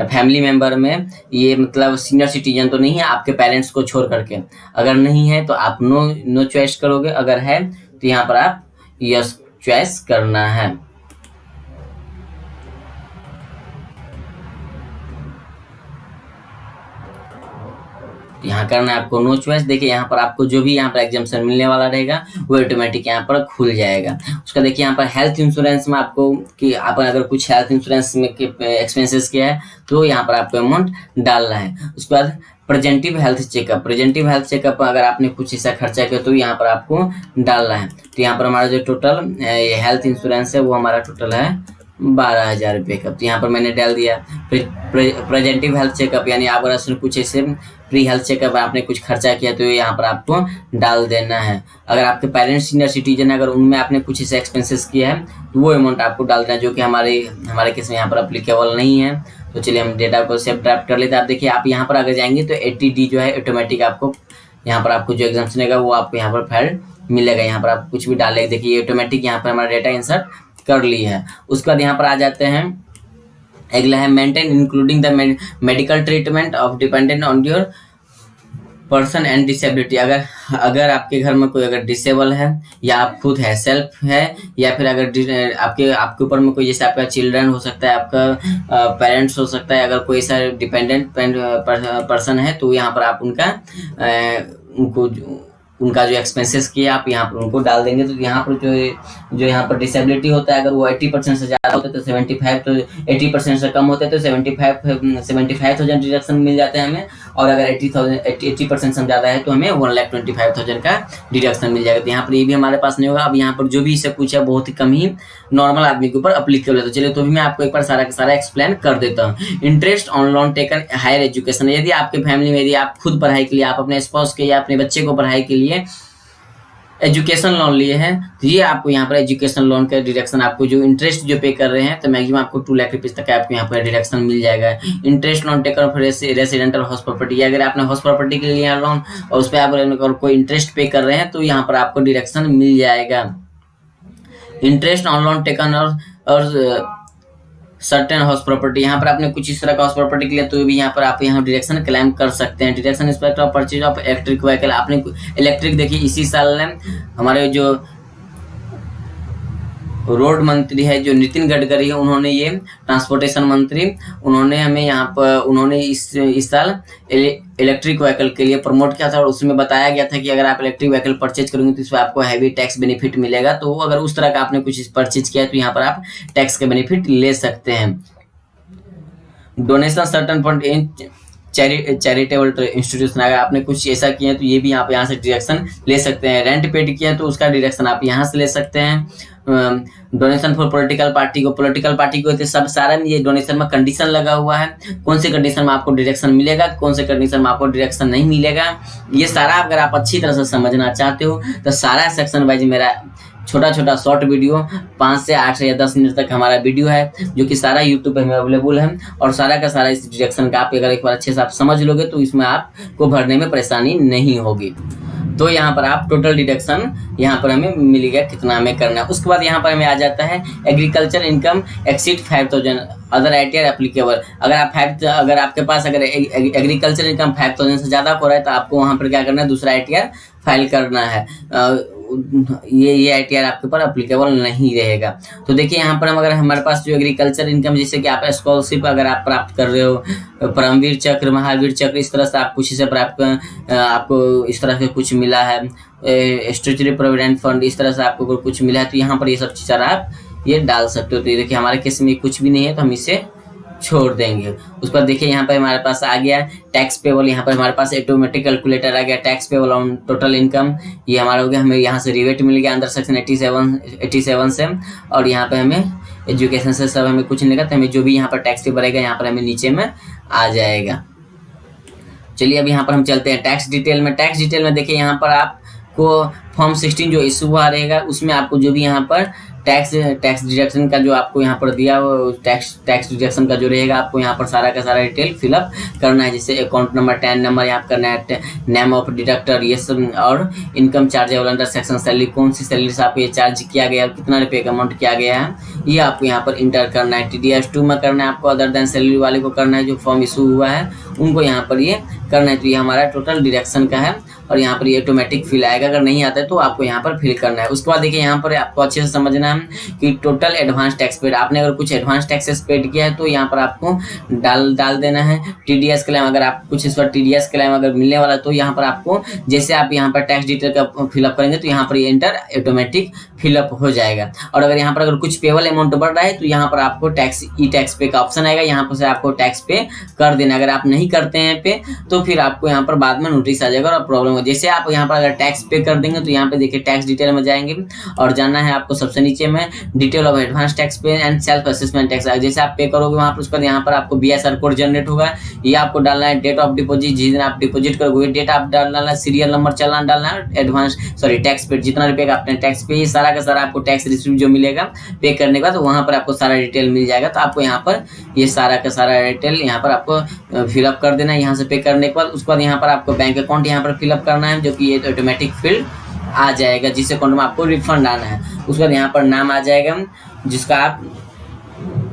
फैमिली मेंबर में ये मतलब सीनियर सिटीजन तो नहीं है आपके पेरेंट्स को छोड़ करके। अगर नहीं है तो आप नो चॉइस करोगे, अगर है तो यहाँ पर आप यस चॉइस करना है। यहाँ करना है आपको नो चॉइस। देखिए यहाँ पर आपको जो भी यहाँ पर एग्जाम्पशन मिलने वाला रहेगा वो ऑटोमेटिक यहाँ पर खुल जाएगा। उसका देखिए यहाँ पर हेल्थ इंश्योरेंस में आपको कि आप अगर कुछ हेल्थ इंश्योरेंस में एक्सपेंसेस किया है तो यहाँ पर आपको अमाउंट डालना है। उसके बाद प्रिवेंटिव हेल्थ चेकअप अगर आपने कुछ ऐसा खर्चा किया तो यहाँ पर आपको डालना है। तो यहाँ पर हमारा जो टोटल हेल्थ इंश्योरेंस है वो हमारा टोटल है 12,000 रुपये का। तो यहाँ पर मैंने डाल दिया। प्रिवेंटिव हेल्थ चेकअप यानी आप अगर कुछ ऐसे प्री हेल्थ चेकअप आपने कुछ खर्चा किया तो यहाँ पर आपको डाल देना है। अगर आपके पेरेंट्स सीनियर सिटीजन है अगर उनमें आपने कुछ ऐसे एक्सपेंसेस किया है तो वो अमाउंट आपको डाल देना है, जो कि हमारे केस में यहाँ पर अप्लीकेबल नहीं है। तो चलिए हम डेटा को सेव ड्राफ्ट कर लेते हैं। आप देखिए आप यहाँ पर अगर जाएंगे तो 80D जो है ऑटोमेटिक आपको यहाँ पर आपको जो एग्जाम्पशन रहेगा वो आपको यहाँ पर फाइल मिलेगा। यहाँ पर आप कुछ भी डालेंगे देखिए ऑटोमेटिक यहाँ पर हमारा डेटा इंसर्ट कर ली है। उसके बाद यहाँ पर आ जाते हैं अगला है maintain including the medical treatment of dependent on your person and disability. अगर आपके घर में कोई अगर डिसेबल है या आप खुद है सेल्फ है या फिर अगर आपके ऊपर में कोई जैसे आपका चिल्ड्रन हो सकता है, आपका पेरेंट्स हो सकता है, अगर कोई ऐसा डिपेंडेंट पर्सन है तो यहाँ पर आप उनका जो एक्सपेंसेस किया आप यहाँ पर उनको डाल देंगे। तो यहाँ पर जो यहाँ पर डिसेबिलिटी होता है अगर वो 80% से ज़्यादा होता है तो 75, तो 80% से कम होता है तो 75,000 डिडक्शन मिल जाते हैं हमें। और अगर 80% से ज़्यादा है तो हमें 1,25,000 का डिडक्शन मिल जाएगा। तो यहाँ पर ये भी हमारे पास नहीं होगा। अब यहाँ पर जो भी इससे पूछा है बहुत ही कम ही नॉर्मल आदमी के ऊपर अप्लीकेबल है। तो चलिए तो भी मैं आपको एक बार सारा का सारा एक्सप्लेन कर देता हूँ। Interest on loan taken higher education, यदि आपके फैमिली में यदि आप खुद पढ़ाई के लिए आप अपने स्पाउस के या अपने बच्चे को पढ़ाई के लिए एजुकेशन लोन लिए हैं तो ये आपको यहाँ पर एजुकेशन लोन का डिडक्शन आपको जो इंटरेस्ट जो पे कर रहे हैं तो मैक्सिमम आपको 2 लाख रुपीज़ तक आपको यहाँ पर डिडक्शन मिल जाएगा। Interest loan taker for residential house property, अगर आपने हाउस प्रॉपर्टी के लिए लोन और उस पर आप कोई इंटरेस्ट पे कर रहे हैं तो यहाँ पर आपको डिडक्शन मिल जाएगा। इंटरेस्ट ऑन लोन टेकन और सर्टेन हाउस प्रॉपर्टी, यहाँ पर आपने कुछ इस तरह का हाउस प्रॉपर्टी के लिए तो भी यहाँ पर आप यहाँ डिडक्शन क्लेम कर सकते हैं। Deduction inspect of purchase of electric vehicle, आपने इलेक्ट्रिक देखिए इसी साल हमारे जो रोड मंत्री है जो नितिन गडकरी है उन्होंने ये ट्रांसपोर्टेशन मंत्री उन्होंने हमें यहाँ पर उन्होंने इस साल इलेक्ट्रिक व्हीकल के लिए प्रमोट किया था और उसमें बताया गया था कि अगर आप इलेक्ट्रिक व्हीकल परचेज करेंगे तो इसमें आपको हैवी टैक्स बेनिफिट मिलेगा। तो अगर उस तरह का आपने कुछ परचेज किया है तो यहाँ पर आप टैक्स का बेनिफिट ले सकते हैं। Donation certain fund in charitable institution, अगर आपने कुछ ऐसा किया है तो ये भी आप यहाँ से डिडक्शन ले सकते हैं। रेंट पेड किया है तो उसका डिडक्शन आप यहाँ से ले सकते हैं। डोनेशन फॉर पॉलिटिकल पार्टी को तो सब सारा ये डोनेशन में कंडीशन लगा हुआ है, कौन से कंडीशन में आपको डिडक्शन मिलेगा, कौन से कंडीशन में आपको डिडक्शन नहीं मिलेगा। ये सारा अगर आप अच्छी तरह से समझना चाहते हो तो सारा सेक्शन वाइज मेरा छोटा छोटा शॉर्ट वीडियो 5 से 8 या 10 मिनट तक हमारा वीडियो है, जो कि सारा यूट्यूब पे हमें अवेलेबल है। और सारा का सारा इस डिडक्शन का आप अगर एक बार अच्छे से आप समझ लोगे तो इसमें आपको भरने में परेशानी नहीं होगी। तो यहाँ पर आप टोटल डिडक्शन यहाँ पर हमें मिल गया कितना हमें करना है। उसके बाद यहाँ पर हमें आ जाता है agriculture income exceed 5000 other ITR applicable. अगर आपके पास अगर एग्रीकल्चर इनकम 5000 से ज़्यादा हो रहा है तो आपको वहाँ पर क्या करना है, दूसरा ITR फाइल करना है। ये ITR आपके ऊपर अप्लीकेबल नहीं रहेगा। तो देखिए यहाँ पर हम अगर हमारे पास जो एग्रीकल्चर इनकम, जैसे कि आप स्कॉलरशिप अगर आप प्राप्त कर रहे हो, परमवीर चक्र, महावीर चक्र, इस तरह से आप कुछ से प्राप्त आपको इस तरह से कुछ मिला है, स्टेचुटरी प्रोविडेंट फंड, इस तरह से आपको कुछ मिला है, तो यहाँ पर ये सब चीज़ आप ये डाल सकते हो। तो देखिए हमारे केस में कुछ भी नहीं है तो हम इसे छोड़ देंगे। उसके बाद देखिए यहाँ पर हमारे पास आ गया टैक्स पेबल। यहाँ पर हमारे पास ऑटोमेटिक कैलकुलेटर आ गया, tax payable on total income, ये हमारा हो गया। हमें यहाँ से रिवेट मिल गया अंदर सेक्शन 87 से। और यहाँ पे हमें एजुकेशन से सब हमें कुछ नहीं लगा, तो हमें जो भी यहाँ पर टैक्स पे भरेगा यहाँ पर हमें नीचे में आ जाएगा। चलिए अब यहाँ पर हम चलते हैं टैक्स डिटेल में। टैक्स डिटेल में देखिए यहाँ पर आपको फॉर्म 16 जो इशू हुआ रहेगा उसमें आपको जो भी यहाँ पर टैक्स डिडक्शन का जो आपको यहाँ पर दिया हो, टैक्स डिडक्शन का जो रहेगा आपको यहाँ पर सारा का सारा डिटेल फिलअप करना है। जैसे अकाउंट नंबर, टैन नंबर यहाँ करना है, नेम ऑफ डिडक्टर, ये सब, और income chargeable under section salary, कौन सी सैलरी से आपको ये चार्ज किया गया, कितना रुपये का अमाउंट किया गया है, ये आपको यहाँ पर इंटर करना है। TDS 2 में करना है आपको, अदर देन सैलरी वाले को करना है, जो फॉर्म इशू हुआ है उनको यहाँ पर ये करना है। तो ये हमारा टोटल डिडक्शन का है और यहाँ पर ये ऑटोमेटिक फिल आएगा। अगर नहीं आता है तो आपको यहाँ पर फिल करना है। उसके बाद देखिए यहाँ पर आपको अच्छे से समझना है कि टोटल एडवांस टैक्स पेड, आपने अगर कुछ एडवांस टैक्सेस पेड किया है तो यहाँ पर आपको डाल देना है। TDS क्लेम, अगर आप कुछ इस पर TDS क्लेम अगर मिलने वाला तो यहाँ पर आपको, जैसे आप यहाँ पर टैक्स डिटेल का फिलअप करेंगे तो यहाँ पर ये इंटर ऑटोमेटिक फिलअप हो जाएगा। और अगर यहाँ पर अगर कुछ पेबल अमाउंट बढ़ रहा है तो यहाँ पर आपको टैक्स पे का ऑप्शन आएगा, यहाँ पर से आपको टैक्स पे कर देना। अगर आप नहीं करते हैं पे तो फिर आपको यहाँ पर बाद में नोटिस आ जाएगा और प्रॉब्लम हो। जैसे आप यहाँ पर अगर टैक्स पे कर देंगे तो यहाँ पे देखिए टैक्स डिटेल में जाएंगे और जानना है आपको सबसे नीचे में डिटेल ऑफ एडवांस टैक्स पे एंड सेल्फ असेसमेंट टैक्स। जैसे आप पे करोगे वहाँ पर उसके बाद यहाँ पर आपको BSR कोड जनरेट होगा, ये आपको डालना है। डेट ऑफ डिपॉजिट, जिस दिन आप डिपॉजिट करोगे डेट आप डालना है, सीरियल नंबर चलान डालना है, टैक्स पेड जितना रुपये का आपने टैक्स पे, ये सारा का सारा आपको टैक्स रिसीव जो मिलेगा पे करने के बाद तो वहाँ पर आपको सारा डिटेल मिल जाएगा। तो आपको यहाँ पर ये सारा का सारा डिटेल यहाँ पर आपको फिलअप कर देना है यहाँ से पे करने के बाद। उसके बाद यहाँ पर आपको बैंक अकाउंट यहाँ पर फिलअप करना है, जो कि ये ऑटोमेटिक फील्ड आ जाएगा जिस अकाउंट में आपको रिफंड आना है। उसके बाद यहाँ पर नाम आ जाएगा,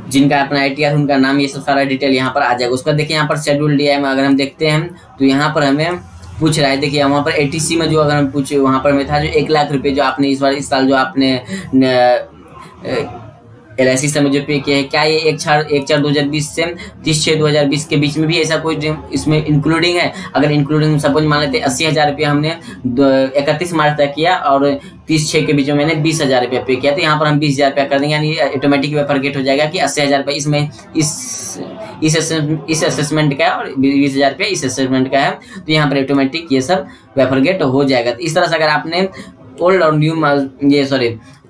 जिनका अपना ITR उनका नाम, ये सब सारा डिटेल यहाँ पर आ जाएगा। उसका देखिए यहाँ पर शेड्यूल DI में अगर हम देखते हैं तो यहाँ पर हमें पूछ रहा है, देखिए वहाँ पर ATC में जो अगर हम पूछे वहाँ पर में था जो 1 लाख रुपये जो आपने इस साल जो आपने LIC समय जो पे किया है, क्या ये 1/4/2020 से 30/6/2020 के बीच में भी ऐसा कोई इसमें इंक्लूडिंग है? अगर इंक्लूडिंग सपोज मान लेते 80,000 रुपये हमने 31 मार्च तक किया और 30/6 के बीच में मैंने 20,000 रुपये पे किया, तो यहाँ पर हम 20,000 रुपया कर देंगे, यानी ऑटोमेटिक वेपर गेट हो जाएगा कि 80,000 रुपये इसमें इस असेसमेंट का है और 20,000 रुपये इस असेसमेंट का है, तो यहाँ पर ऑटोमेटिक ये सब वेपर गेट हो जाएगा। तो इस तरह से अगर आपने ओल्ड और न्यू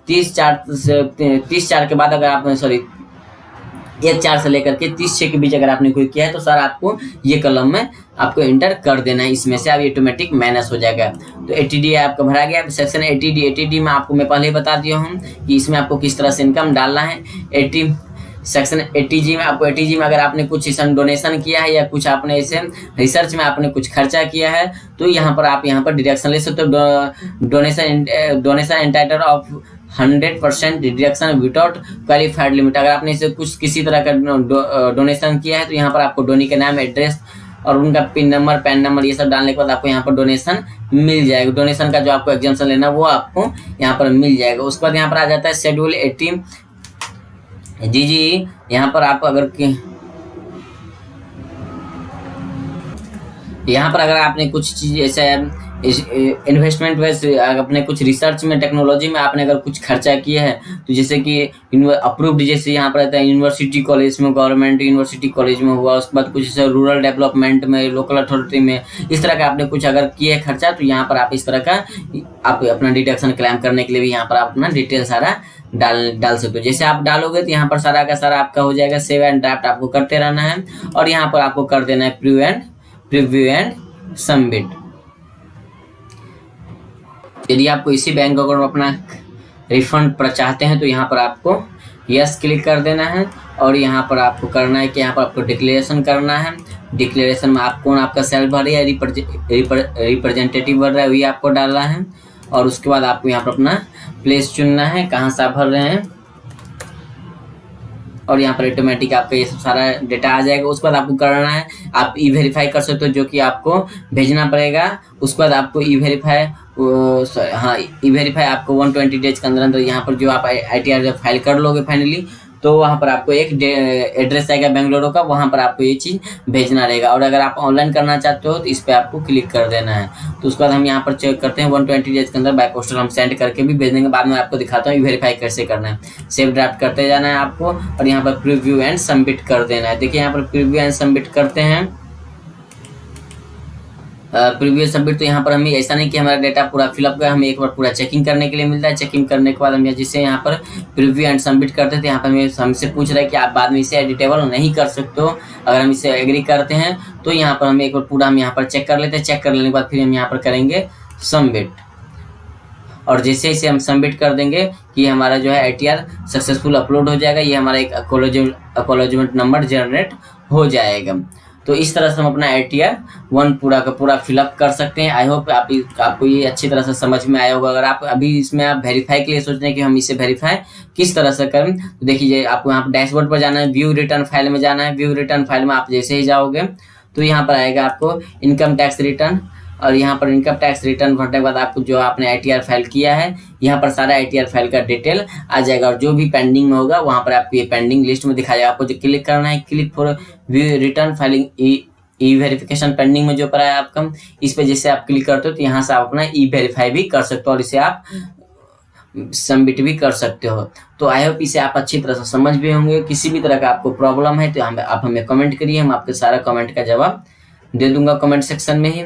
30/4 के बाद अगर आपने 1/4 से लेकर के 30/6 के बीच अगर आपने कोई किया है तो सर आपको ये कलम में आपको इंटर कर देना है, इसमें से अब ऑटोमेटिक माइनस हो जाएगा। तो ATD आपका भरा गया। सेक्शन ATD में आपको मैं पहले ही बता दिया हूँ कि इसमें आपको किस तरह से इनकम डालना है। सेक्शन ATG में अगर आपने कुछ डोनेशन किया है या कुछ आपने इसे रिसर्च में आपने कुछ खर्चा किया है तो यहाँ पर डिडक्शन ले सकते हो। Donation entitle of 100% deduction without qualified limit. अगर आपने इसे कुछ किसी तरह का डोनेशन किया है तो यहाँ पर आपको डोनी का नाम, एड्रेस और उनका पिन नंबर, पैन नंबर ये सब डालने के बाद आपको यहाँ पर डोनेशन मिल जाएगा। डोनेशन का जो आपको एग्जाम्पशन लेना वो आपको यहाँ पर मिल जाएगा। उसके बाद यहाँ पर आ जाता है शेड्यूल 18 जी। यहाँ पर आप अगर आपने कुछ चीज़ ऐसा इन्वेस्टमेंट वैसे अपने कुछ रिसर्च में, टेक्नोलॉजी में आपने अगर कुछ खर्चा किया है तो जैसे कि अप्रूव्ड, जैसे यहाँ पर रहता है यूनिवर्सिटी कॉलेज में, गवर्नमेंट यूनिवर्सिटी कॉलेज में हुआ, उसके बाद कुछ जैसे रूरल डेवलपमेंट में, लोकल अथॉरिटी में, इस तरह का आपने कुछ अगर किया है खर्चा तो यहाँ पर आप इस तरह का आप अपना डिडक्शन क्लेम करने के लिए भी यहाँ पर आप अपना डिटेल सारा डाल सकते हो। जैसे आप डालोगे तो यहाँ पर सारा का सारा आपका हो जाएगा। सेव एंड ड्राफ्ट आपको करते रहना है और यहाँ पर आपको कर देना है प्रीव्यू एंड सबमिट। यदि आपको इसी बैंक अकाउंट में अपना रिफंड पर चाहते हैं तो यहाँ पर आपको यस क्लिक कर देना है। और यहाँ पर आपको करना है कि यहाँ पर आपको डिक्लेरेशन करना है। डिक्लेरेशन में आप कौन आपका सेल्फ भर रहा है, रिप्रेजेंटेटिव भर रहा है, वही आपको डालना है। और उसके बाद आपको यहाँ पर अपना प्लेस चुनना है, कहाँ से आप भर रहे हैं। और यहाँ पर ऑटोमेटिक आपका ये सब सारा डेटा आ जाएगा। उसके बाद आपको करना है, आप ई वेरीफाई कर सकते हो, जो कि आपको भेजना पड़ेगा। उसके बाद आपको ई वेरीफाई आपको 120 डेज के अंदर अंदर यहाँ पर जो आप ITR जब फाइल कर लोगे फाइनली, तो वहाँ पर आपको एक एड्रेस आएगा बेंगलुरु का, वहाँ पर आपको ये चीज़ भेजना रहेगा। और अगर आप ऑनलाइन करना चाहते हो तो इस पर आपको क्लिक कर देना है। तो उसके बाद हम यहाँ पर चेक करते हैं 120 डेज के अंदर बाय पोस्टल हम सेंड करके भी भेज देंगे। बाद में आपको दिखाता हूँ वेरीफाई कैसे करना है। सेव ड्राफ्ट करते जाना है आपको और यहाँ पर प्रीव्यू एंड सबमिट कर देना है। देखिए यहाँ पर प्रीव्यू एंड सबमिट करते हैं। प्रीव्यू सबमिट तो यहाँ पर हमें ऐसा नहीं कि हमारा डेटा पूरा फिलअप गया, हमें एक बार पूरा चेकिंग करने के लिए मिलता है। चेकिंग करने के बाद हम जिससे यहाँ पर प्रीव्यू एंड सबमिट करते थे, यहाँ पर हमें हमसे पूछ रहा है कि आप बाद में इसे एडिटेबल नहीं कर सकते हो। अगर हम इसे एग्री करते हैं तो यहाँ पर हमें एक बार पूरा हम यहाँ पर चेक कर लेते हैं। चेक कर लेने के बाद फिर हम यहाँ पर करेंगे सबमिट। और जैसे इसे हम सबमिट कर देंगे कि हमारा जो है ITR सक्सेसफुल अपलोड हो जाएगा, ये हमारा एक एक्नॉलेजमेंट नंबर जनरेट हो जाएगा। तो इस तरह से हम अपना ITR 1 पूरा का पूरा फिलअप कर सकते हैं। आई होप आपको ये अच्छी तरह से समझ में आया होगा। अगर आप अभी इसमें आप वेरीफाई के लिए सोच रहे हैं कि हम इसे वेरीफाई किस तरह से करें, तो देखिए आपको यहाँ पर डैशबोर्ड पर जाना है, व्यू रिटर्न फाइल में जाना है। व्यू रिटर्न फाइल में आप जैसे ही जाओगे तो यहाँ पर आएगा आपको इनकम टैक्स रिटर्न। और यहाँ पर इनकम टैक्स रिटर्न भरने के बाद आपको जो आपने ITR फाइल किया है, यहाँ पर सारा ITR फाइल का डिटेल आ जाएगा। और जो भी पेंडिंग में होगा वहाँ पर आपको ये पेंडिंग लिस्ट में दिखाएगा। आपको जो क्लिक करना है, click for view return filing E verification pending में जो पड़ा है आपका, इस पे जैसे आप क्लिक करते हो तो यहाँ से आप अपना ई वेरीफाई भी कर सकते हो और इसे आप सबमिट भी कर सकते हो। तो आई होप इसे आप अच्छी तरह से समझ भी होंगे। किसी भी तरह का आपको प्रॉब्लम है तो आप हमें कमेंट करिए, हम आपके सारा कमेंट का जवाब दे दूंगा कमेंट सेक्शन में ही।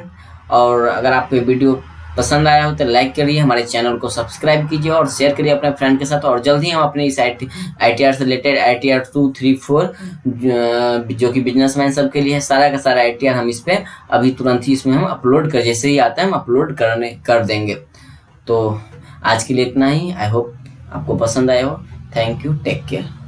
और अगर आपको ये वीडियो पसंद आया हो तो लाइक करिए, हमारे चैनल को सब्सक्राइब कीजिए और शेयर करिए अपने फ्रेंड के साथ। और जल्द ही हम अपने इस ITR से रिलेटेड ITR 2, 3, 4 जो कि बिजनेसमैन सब के लिए है, सारा का सारा ITR हम इस पर अभी तुरंत ही इसमें हम अपलोड कर, जैसे ही आता है हम अपलोड कर देंगे। तो आज के लिए इतना ही। आई होप आपको पसंद आया हो। Thank you, take care.